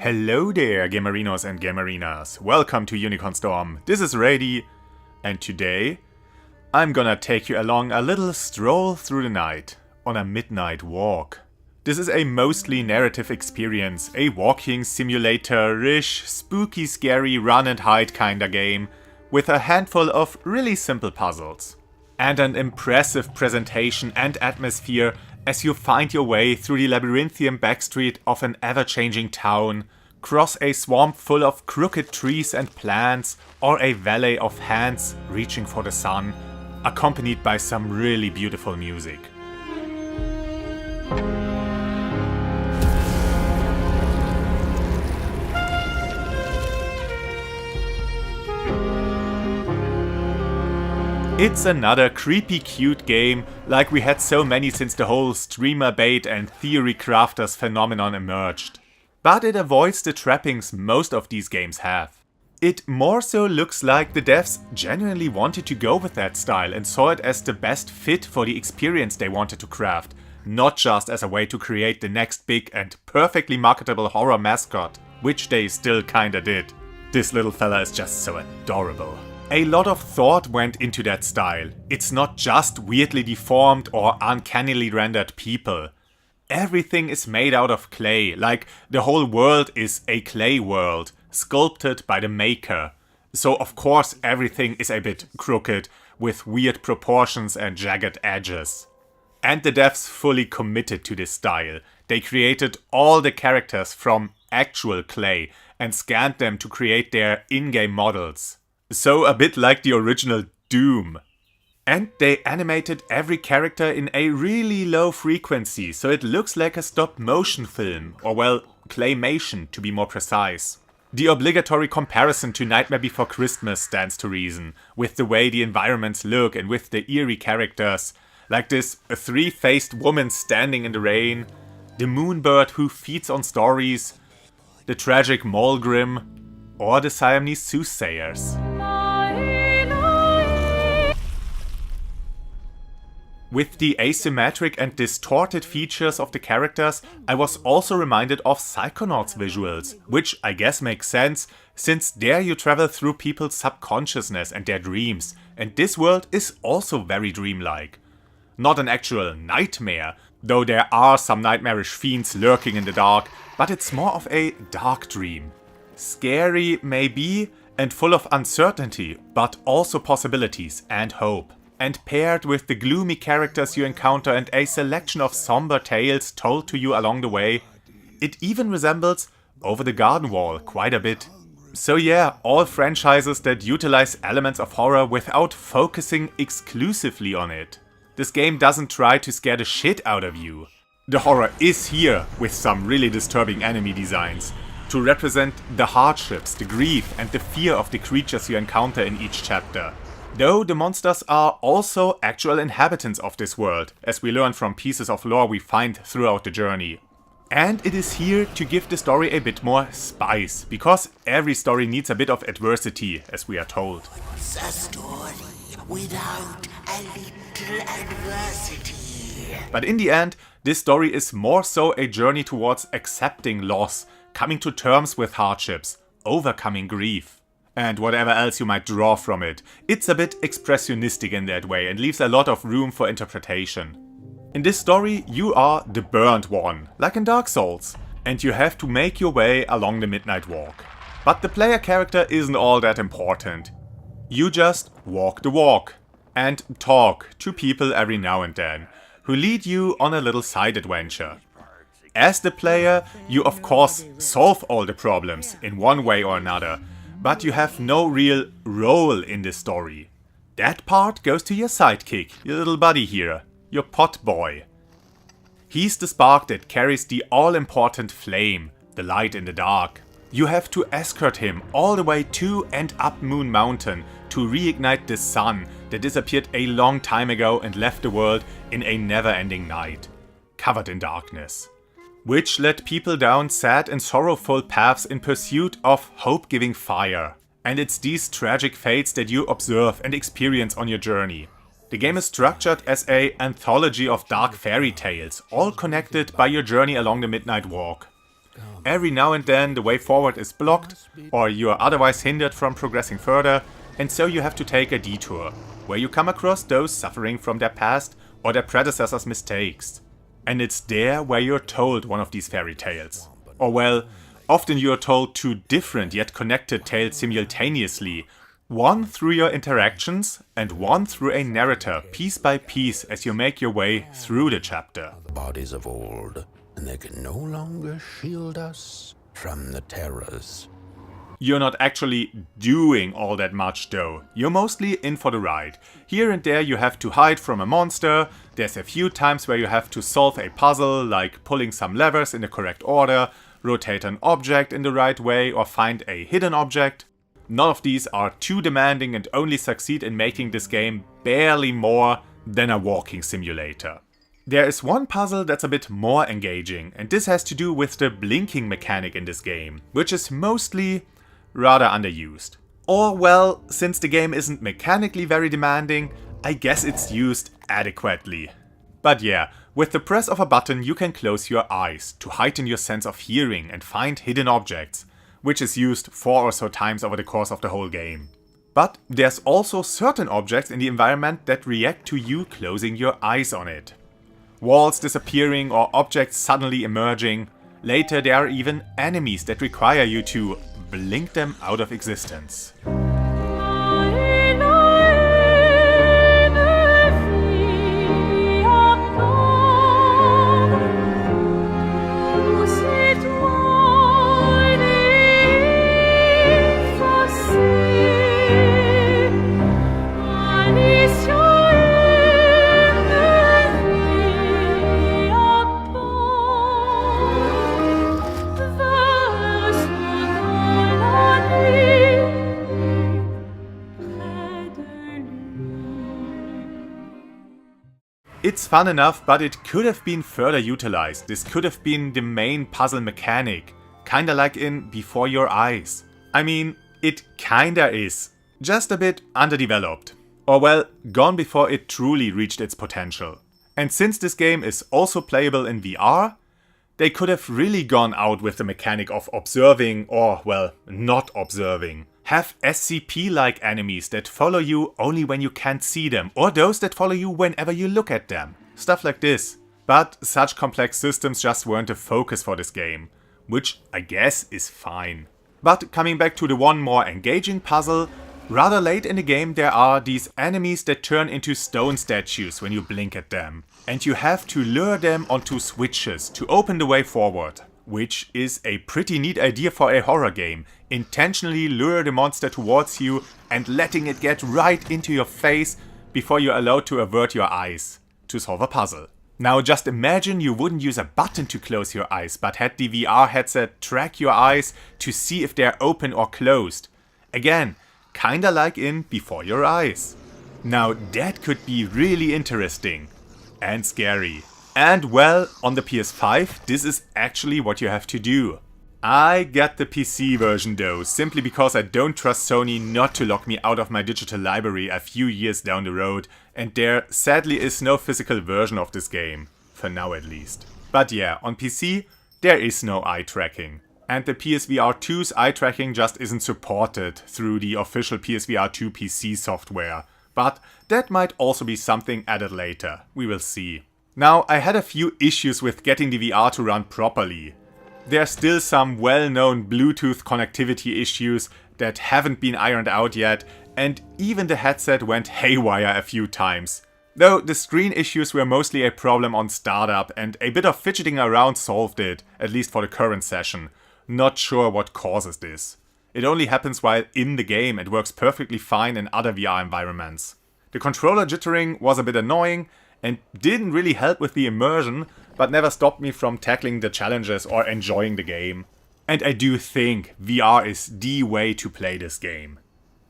Hello there, Gamerinos and Gamerinas. Welcome to UnicornStorm. This is Rady, and today I'm gonna take you along a little stroll through the night on a midnight walk. This is a mostly narrative experience, a walking simulator-ish, spooky, scary run and hide kinda game with a handful of really simple puzzles. And an impressive presentation and atmosphere as you find your way through the labyrinthian backstreet of an ever-changing town, cross a swamp full of crooked trees and plants, or a valley of hands reaching for the sun, accompanied by some really beautiful music. It's another creepy cute game, like we had so many since the whole streamer bait and theory crafters phenomenon emerged. But it avoids the trappings most of these games have. It more so looks like the devs genuinely wanted to go with that style and saw it as the best fit for the experience they wanted to craft, not just as a way to create the next big and perfectly marketable horror mascot, which they still kinda did. This little fella is just so adorable. A lot of thought went into that style. It's not just weirdly deformed or uncannily rendered people. Everything is made out of clay, like the whole world is a clay world, sculpted by the maker. So of course everything is a bit crooked, with weird proportions and jagged edges. And the devs fully committed to this style. They created all the characters from actual clay and scanned them to create their in-game models. So a bit like the original Doom. And they animated every character in a really low frequency, so it looks like a stop-motion film, or well, claymation to be more precise. The obligatory comparison to Nightmare Before Christmas stands to reason, with the way the environments look and with the eerie characters, like this three-faced woman standing in the rain, the moonbird who feeds on stories, the tragic Maelle, or the Siamese soothsayers. With the asymmetric and distorted features of the characters, I was also reminded of Psychonauts visuals, which I guess makes sense, since there you travel through people's subconsciousness and their dreams, and this world is also very dreamlike. Not an actual nightmare, though there are some nightmarish fiends lurking in the dark, but it's more of a dark dream. Scary, maybe, and full of uncertainty, but also possibilities and hope. And paired with the gloomy characters you encounter and a selection of somber tales told to you along the way, it even resembles Over the Garden Wall quite a bit. So yeah, all franchises that utilize elements of horror without focusing exclusively on it. This game doesn't try to scare the shit out of you. The horror is here, with some really disturbing enemy designs, to represent the hardships, the grief and the fear of the creatures you encounter in each chapter. Though the monsters are also actual inhabitants of this world, as we learn from pieces of lore we find throughout the journey. And it is here to give the story a bit more spice, because every story needs a bit of adversity, as we are told. It's a story without a little adversity. But in the end, this story is more so a journey towards accepting loss, coming to terms with hardships, overcoming grief. And whatever else you might draw from it. It's a bit expressionistic in that way and leaves a lot of room for interpretation. In this story, you are the burned one, like in Dark Souls, and you have to make your way along the midnight walk. But the player character isn't all that important. You just walk the walk, and talk to people every now and then, who lead you on a little side adventure. As the player, you of course solve all the problems in one way or another, but you have no real role in this story. That part goes to your sidekick, your little buddy here, your pot boy. He's the spark that carries the all-important flame, the light in the dark. You have to escort him all the way to and up Moon Mountain to reignite the sun that disappeared a long time ago and left the world in a never-ending night, covered in darkness. Which led people down sad and sorrowful paths in pursuit of hope-giving fire. And it's these tragic fates that you observe and experience on your journey. The game is structured as an anthology of dark fairy tales, all connected by your journey along the midnight walk. every now and then the way forward is blocked, or you are otherwise hindered from progressing further, and so you have to take a detour, where you come across those suffering from their past or their predecessors' mistakes. And it's there where you're told one of these fairy tales. Or well, often you're told two different yet connected tales simultaneously, one through your interactions and one through a narrator, piece by piece as you make your way through the chapter. The bodies of old, and they can no longer shield us from the terrors. You're not actually doing all that much though, you're mostly in for the ride. Here and there you have to hide from a monster, there's a few times where you have to solve a puzzle, like pulling some levers in the correct order, rotate an object in the right way or find a hidden object. None of these are too demanding and only succeed in making this game barely more than a walking simulator. There is one puzzle that's a bit more engaging, and this has to do with the blinking mechanic in this game, which is mostly rather underused. Or well, since the game isn't mechanically very demanding, I guess it's used adequately. But yeah, with the press of a button you can close your eyes to heighten your sense of hearing and find hidden objects, which is used 4 or so times over the course of the whole game. But there's also certain objects in the environment that react to you closing your eyes on it. Walls disappearing or objects suddenly emerging. Later there are even enemies that require you to blink them out of existence. It's fun enough, but it could have been further utilized. This could have been the main puzzle mechanic, kinda like in Before Your Eyes. I mean, it kinda is, just a bit underdeveloped. Or well, gone before it truly reached its potential. And since this game is also playable in VR, they could have really gone out with the mechanic of observing or, well, not observing. Have SCP-like enemies that follow you only when you can't see them, or those that follow you whenever you look at them. Stuff like this. But such complex systems just weren't the focus for this game, which I guess is fine. But coming back to the one more engaging puzzle, rather late in the game there are these enemies that turn into stone statues when you blink at them. And you have to lure them onto switches to open the way forward. Which is a pretty neat idea for a horror game. Intentionally lure the monster towards you and letting it get right into your face before you're allowed to avert your eyes to solve a puzzle. Now just imagine you wouldn't use a button to close your eyes, but had the VR headset track your eyes to see if they're open or closed. Again, kinda like in Before Your Eyes. Now that could be really interesting. And scary. And well, on the PS5, this is actually what you have to do. I got the PC version though, simply because I don't trust Sony not to lock me out of my digital library a few years down the road, and there sadly is no physical version of this game, for now at least. But yeah, on PC, there is no eye tracking. And the PSVR 2's eye tracking just isn't supported through the official PSVR 2 PC software. But that might also be something added later, we will see. Now, I had a few issues with getting the VR to run properly. There are still some well-known Bluetooth connectivity issues that haven't been ironed out yet, and even the headset went haywire a few times. Though the screen issues were mostly a problem on startup, and a bit of fidgeting around solved it, at least for the current session. Not sure what causes this. It only happens while in the game and works perfectly fine in other VR environments. The controller jittering was a bit annoying, and didn't really help with the immersion, but never stopped me from tackling the challenges or enjoying the game. And I do think VR is the way to play this game.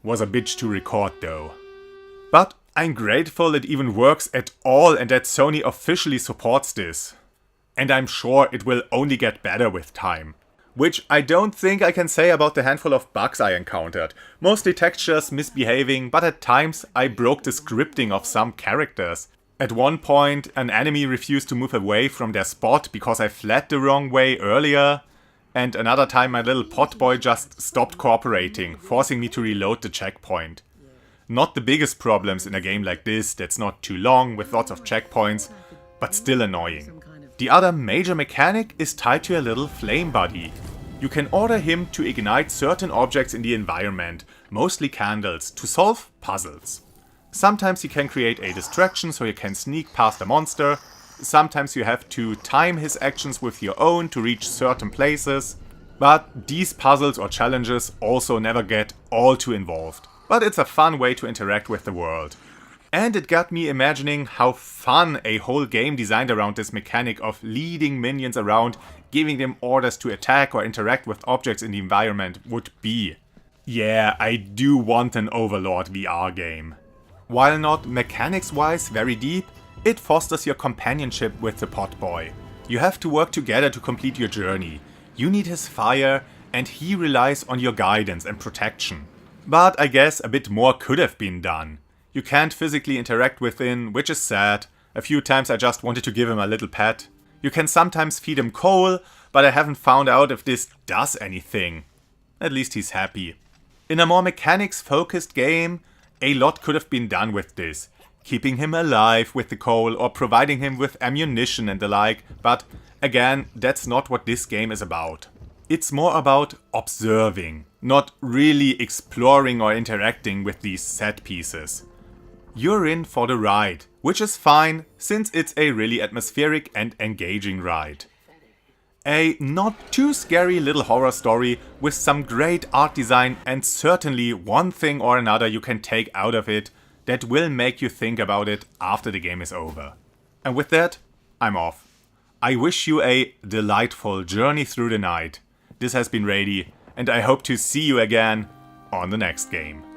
Was a bitch to record though. But I'm grateful it even works at all and that Sony officially supports this. And I'm sure it will only get better with time. Which I don't think I can say about the handful of bugs I encountered. Mostly textures misbehaving, but at times I broke the scripting of some characters. At one point, an enemy refused to move away from their spot because I fled the wrong way earlier. and another time my little potboy just stopped cooperating, forcing me to reload the checkpoint. Not the biggest problems in a game like this that's not too long with lots of checkpoints, but still annoying. The other major mechanic is tied to a little flame buddy. You can order him to ignite certain objects in the environment, mostly candles, to solve puzzles. Sometimes you can create a distraction so you can sneak past a monster, sometimes you have to time his actions with your own to reach certain places, but these puzzles or challenges also never get all too involved. But it's a fun way to interact with the world. And it got me imagining how fun a whole game designed around this mechanic of leading minions around, giving them orders to attack or interact with objects in the environment would be. Yeah, I do want an Overlord VR game. While not mechanics-wise very deep, it fosters your companionship with the potboy. You have to work together to complete your journey. You need his fire, and he relies on your guidance and protection. But I guess a bit more could have been done. You can't physically interact with him, which is sad. A few times I just wanted to give him a little pet. You can sometimes feed him coal, but I haven't found out if this does anything. At least he's happy. In a more mechanics-focused game, a lot could have been done with this. Keeping him alive with the coal or providing him with ammunition and the like, but again, that's not what this game is about. It's more about observing, not really exploring or interacting with these set pieces. You're in for the ride, which is fine, since it's a really atmospheric and engaging ride. A not too scary little horror story with some great art design and certainly one thing or another you can take out of it that will make you think about it after the game is over. And with that, I'm off. I wish you a delightful journey through the night. This has been Rady, and I hope to see you again on the next game.